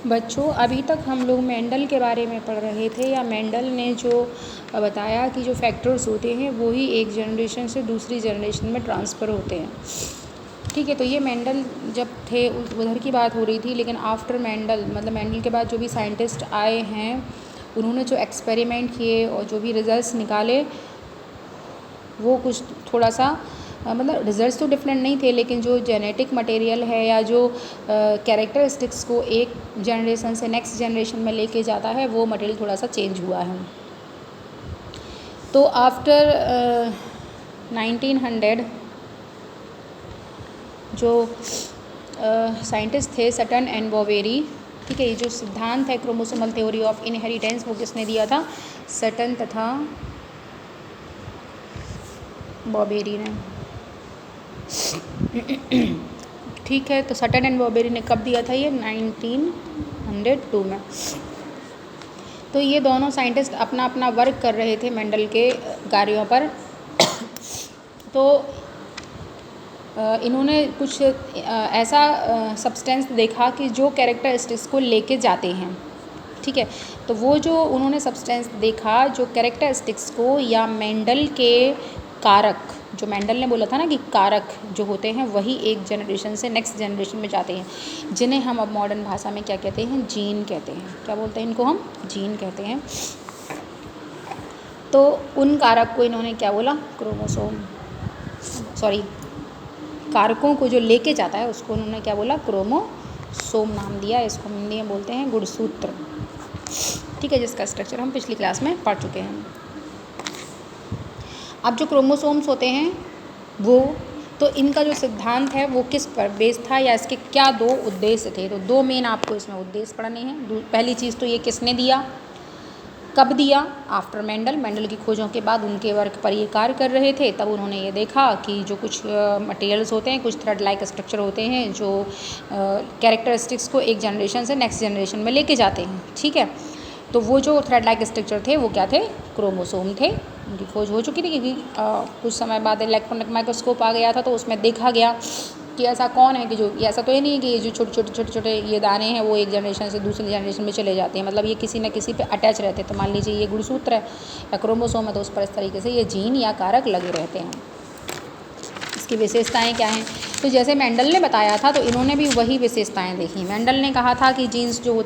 बच्चों, अभी तक हम लोग मेंडल के बारे में पढ़ रहे थे, या मेंडल ने जो बताया कि जो फैक्टर्स होते हैं वो ही एक जनरेशन से दूसरी जनरेशन में ट्रांसफ़र होते हैं। ठीक है, तो ये मेंडल जब थे उधर की बात हो रही थी, लेकिन आफ्टर मेंडल मतलब मेंडल के बाद जो भी साइंटिस्ट आए हैं उन्होंने जो एक्सपेरिमेंट किए और जो भी रिज़ल्ट्स निकाले वो कुछ थोड़ा सा मतलब रिजल्ट्स तो डिफरेंट नहीं थे, लेकिन जो जेनेटिक मटेरियल है या जो कैरेक्टरिस्टिक्स को एक जनरेशन से नेक्स्ट जनरेशन में लेके जाता है वो मटेरियल थोड़ा सा चेंज हुआ है। तो आफ्टर 1900 जो साइंटिस्ट थे सटन एंड बॉवेरी, ठीक है, ये जो सिद्धांत है क्रोमोसोमल थ्योरी ऑफ इनहेरिटेंस वो किसने दिया था? सटन तथा बॉवेरी ने। ठीक है, तो सटन एंड बॉवेरी ने कब दिया था? ये 1902 में। तो ये दोनों साइंटिस्ट अपना अपना वर्क कर रहे थे मेंडल के कार्यों पर। तो इन्होंने कुछ ऐसा सब्सटेंस देखा कि जो कैरेक्टरिस्टिक्स को लेके जाते हैं। ठीक है, तो वो जो उन्होंने सब्सटेंस देखा जो कैरेक्टरिस्टिक्स को या मेंडल के कारक, जो मेंडल ने बोला था ना कि कारक जो होते हैं वही एक जनरेशन से नेक्स्ट जनरेशन में जाते हैं, जिन्हें हम अब मॉडर्न भाषा में क्या कहते हैं? जीन कहते हैं। क्या बोलते हैं इनको? हम जीन कहते हैं। तो उन कारक को इन्होंने क्या बोला? कारकों को जो लेके जाता है उसको उन्होंने क्या बोला? क्रोमोसोम नाम दिया। इसको हिंदी में बोलते हैं गुणसूत्र। ठीक है, जिसका स्ट्रक्चर हम पिछली क्लास में पढ़ चुके हैं। अब जो क्रोमोसोम्स होते हैं वो तो इनका जो सिद्धांत है वो किस पर बेस था या इसके क्या दो उद्देश्य थे? तो दो मेन आपको इसमें उद्देश्य पढ़ने हैं। पहली चीज़ तो ये किसने दिया, कब दिया? आफ्टर मेंडल की खोजों के बाद उनके वर्क पर ये कार्य कर रहे थे, तब उन्होंने ये देखा कि जो कुछ मटेरियल्स होते हैं, कुछ थ्रेड लाइक स्ट्रक्चर होते हैं जो कैरेक्टरिस्टिक्स को एक जनरेशन से नेक्स्ट जनरेशन में लेके जाते हैं। ठीक है, तो वो जो थ्रेड लाइक स्ट्रक्चर थे वो क्या थे? क्रोमोसोम थे। उनकी खोज हो चुकी थी क्योंकि कुछ समय बाद इलेक्ट्रॉनिक माइक्रोस्कोप आ गया था, तो उसमें देखा गया कि ऐसा कौन है कि जो ऐसा तो ये नहीं है कि ये जो छोटे छोटे ये दाने हैं वो एक जनरेशन से दूसरी जनरेशन में चले जाते हैं, मतलब ये किसी न किसी पे अटैच रहते हैं। तो मान लीजिए ये गुणसूत्र है या क्रोमोसोम है तो उस पर इस तरीके से ये जीन या कारक लगे रहते हैं। इसकी विशेषताएं क्या हैं? तो जैसे मेंडल ने बताया था तो इन्होंने भी वही विशेषताएं देखी। मेंडल ने कहा था कि जीन्स जो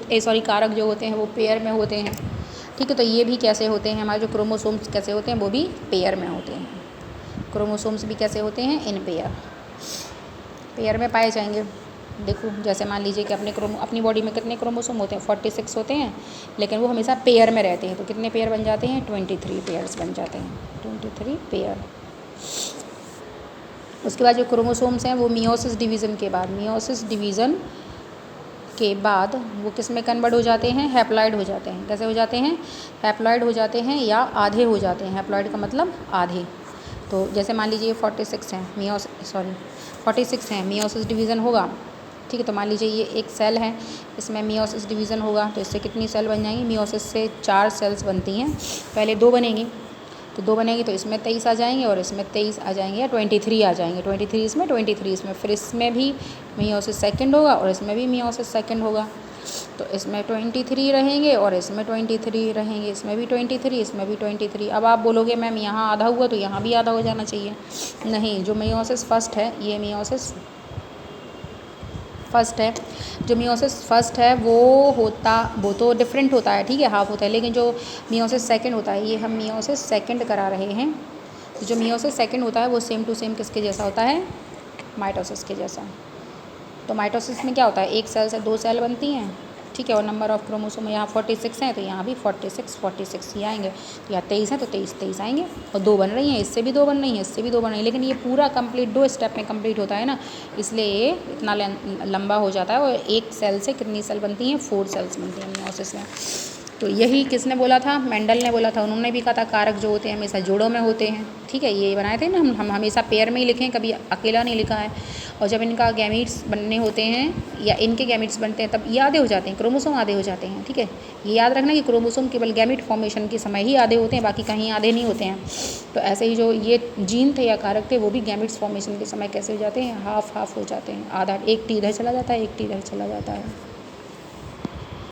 कारक जो होते हैं वो पेयर में होते हैं। ठीक है, तो ये भी कैसे होते हैं? हमारे जो क्रोमोसोम्स कैसे होते हैं वो भी पेयर में होते हैं। क्रोमोसोम्स भी कैसे होते हैं? इन पेयर में पाए जाएंगे। देखो, जैसे मान लीजिए कि अपनी बॉडी में कितने क्रोमोसोम होते हैं? 46 होते हैं, लेकिन वो हमेशा पेयर में रहते हैं। तो कितने पेयर बन जाते हैं? 23 पेयर्स बन जाते हैं। 23 पेयर। उसके बाद जो क्रोमोसोम्स हैं वो मियोसिस डिवीज़न के बाद वो किस में कन्वर्ट हो जाते हैं? हैप्लॉइड हो जाते हैं। कैसे हो जाते हैं? हैप्लॉइड हो जाते हैं या आधे हो जाते हैं। हैप्लॉइड का मतलब आधे। तो जैसे मान लीजिए 46 हैं, मियोसिस डिवीज़न होगा। ठीक है, तो मान लीजिए ये एक सेल है, इसमें मियोसिस डिवीज़न होगा तो इससे कितनी सेल बन जाएंगी? मियोसिस से 4 सेल्स बनती हैं, पहले 2 बनेंगी। तो 2 बनेगी तो इसमें 23 आ जाएंगे और इसमें 23 आ जाएंगे या 23 आ जाएंगे। 23 इसमें फिर इसमें भी मियोसिस सेकंड होगा और इसमें भी मियोसिस सेकंड होगा। तो इसमें 23 रहेंगे और इसमें 23 रहेंगे, इसमें भी 23, इसमें भी 23। अब आप बोलोगे मैम यहाँ आधा हुआ तो यहाँ भी आधा हो जाना चाहिए। नहीं, जो मियोसिस फर्स्ट है, ये मियोसिस फर्स्ट है। जो मियोसिस फर्स्ट है वो तो डिफरेंट होता है, ठीक है, हाफ होता है, लेकिन जो मियोसिस सेकंड होता है ये हम मियोसिस सेकंड करा रहे हैं। तो जो मियोसिस सेकंड होता है वो सेम टू सेम किसके जैसा होता है? माइटोसिस के जैसा। तो माइटोसिस में क्या होता है? एक सेल से 2 सेल बनती हैं। ठीक है, और नंबर ऑफ क्रोमोसोम यहाँ 46 हैं तो यहाँ भी 46 ही आएंगे। तो यहाँ 23 हैं तो 23 आएंगे। और 2 बन रही हैं, इससे भी 2 बन रही हैं, इससे भी 2 बन रही हैं, लेकिन ये पूरा कंप्लीट 2 स्टेप में कंप्लीट होता है ना, इसलिए ये इतना लंबा हो जाता है। और एक सेल से कितनी सेल बनती हैं? 4 सेल्स बनती हैं मियोसिस में। तो यही किसने बोला था? मेंडल ने बोला था। उन्होंने भी कहा था कारक जो होते हैं हमेशा जोड़ों में होते हैं। ठीक है, ये बनाए थे ना हम हमेशा पेयर में ही लिखें, कभी अकेला नहीं लिखा है। और जब इनका गैमीट्स बनने होते हैं या इनके गैमीट्स बनते हैं तब ये आधे हो जाते हैं, क्रोमोसोम आधे हो जाते हैं। ठीक है, ये याद रखना कि क्रोमोसोम केवल गैमीट फॉर्मेशन के समय ही आधे होते हैं, बाकी कहीं आधे नहीं होते हैं। तो ऐसे ही जो ये जीन थे या कारक थे वो भी गैमीट्स फॉर्मेशन के समय कैसे हो जाते हैं? हाफ हो जाते हैं। आधा, एक टी इधर चला जाता है, एक टी इधर चला जाता है।